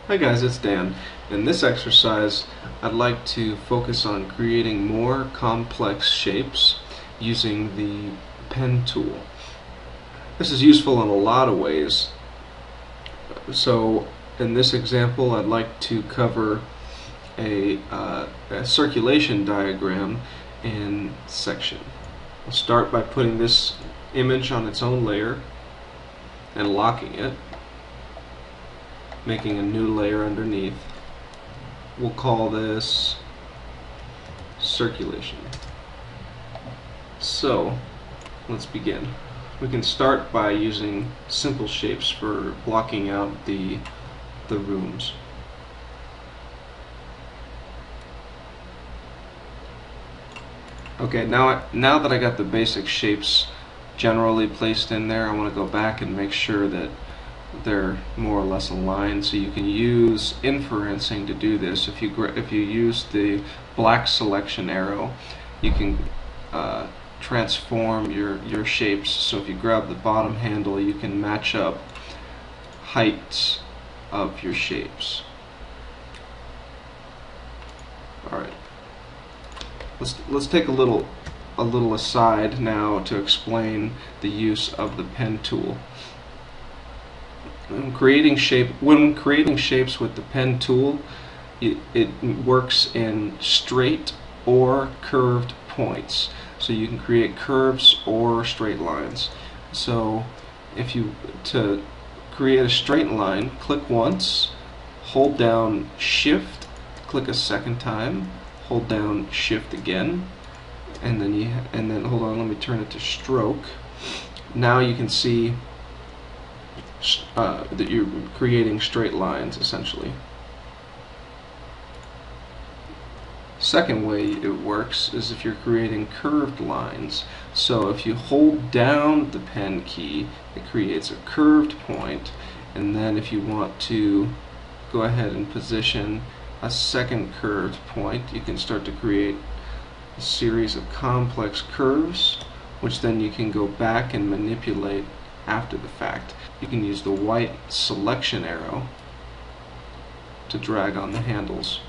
Hi guys, it's Dan. In this exercise, I'd like to focus on creating more complex shapes using the pen tool. This is useful in a lot of ways. So in this example, I'd like to cover a circulation diagram in section. I'll start by putting this image on its own layer and locking it, making a new layer underneath. We'll call this circulation. So let's begin. We can start by using simple shapes for blocking out the rooms. Okay, now that I got the basic shapes generally placed in there, I want to go back and make sure that they're more or less aligned. So you can use inferencing to do this. If you use the black selection arrow, you can transform your shapes. So if you grab the bottom handle, you can match up heights of your shapes. All right. Let's take a little aside now to explain the use of the pen tool. When creating shapes with the pen tool, it works in straight or curved points. So you can create curves or straight lines. So to create a straight line, click once, hold down Shift, click a second time, hold down Shift again, and then hold on, let me turn it to stroke. Now you can see that you're creating straight lines essentially. Second way it works is if you're creating curved lines. So if you hold down the pen key, it creates a curved point, and then if you want to go ahead and position a second curved point, you can start to create a series of complex curves, which then you can go back and manipulate after the fact. You can use the white selection arrow to drag on the handles.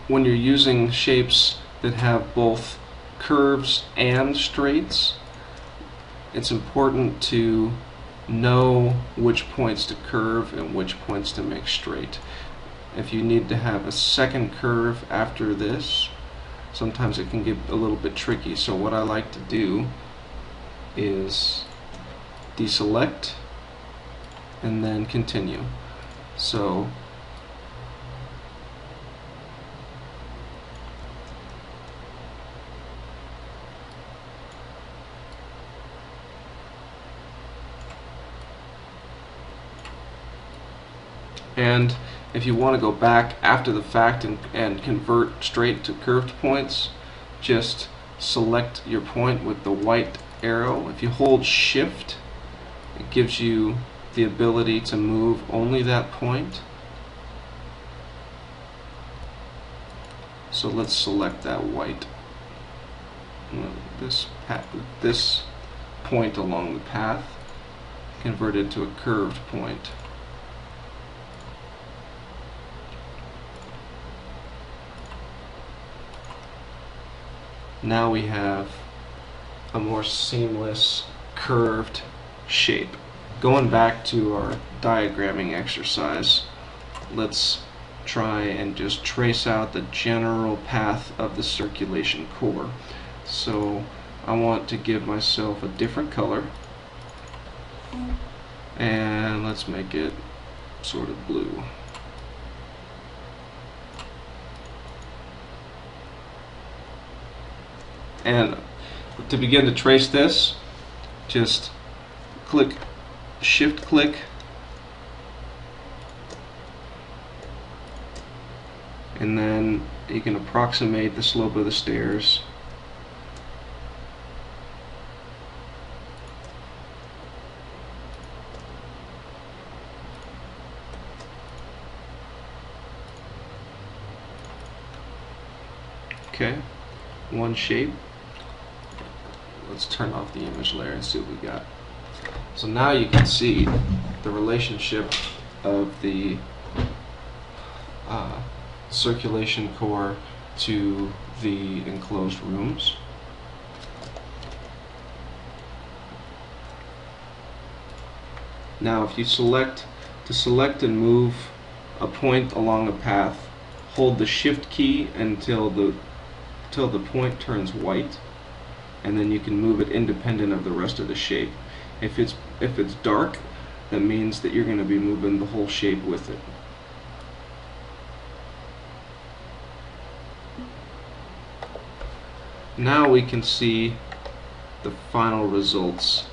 When you're using shapes that have both curves and straights, it's important to know which points to curve and which points to make straight. If you need to have a second curve after this, sometimes it can get a little bit tricky. So what I like to do is deselect and then continue. So and if you want to go back after the fact and convert straight to curved points, just select your point with the white arrow. If you hold Shift, it gives you the ability to move only that point. So let's select that white, this point along the path, converted to a curved point. Now we have a more seamless curved shape. Going back to our diagramming exercise, let's try and just trace out the general path of the circulation core. So I want to give myself a different color, and let's make it sort of blue. And to begin to trace this, just Shift click, and then you can approximate the slope of the stairs. Okay, one shape. Let's turn off the image layer and see what we got. So now you can see the relationship of the circulation core to the enclosed rooms. Now if you select and move a point along a path, hold the shift key until the point turns white, and then you can move it independent of the rest of the shape. If it's dark, that means that you're going to be moving the whole shape with it. Now we can see the final results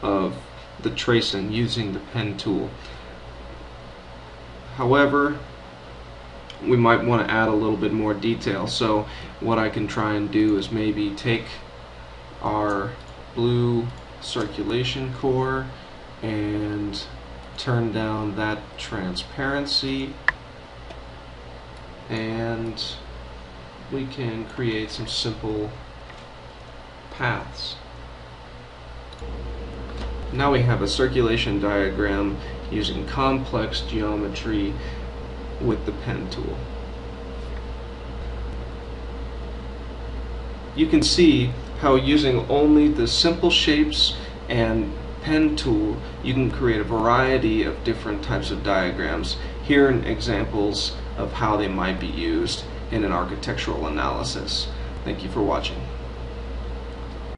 of the tracing using the pen tool. However, we might want to add a little bit more detail, so what I can try and do is maybe take our blue circulation core and turn down that transparency, and we can create some simple paths. Now we have a circulation diagram using complex geometry with the pen tool. You can see how using only the simple shapes and pen tool you can create a variety of different types of diagrams. Here are examples of how they might be used in an architectural analysis. Thank you for watching.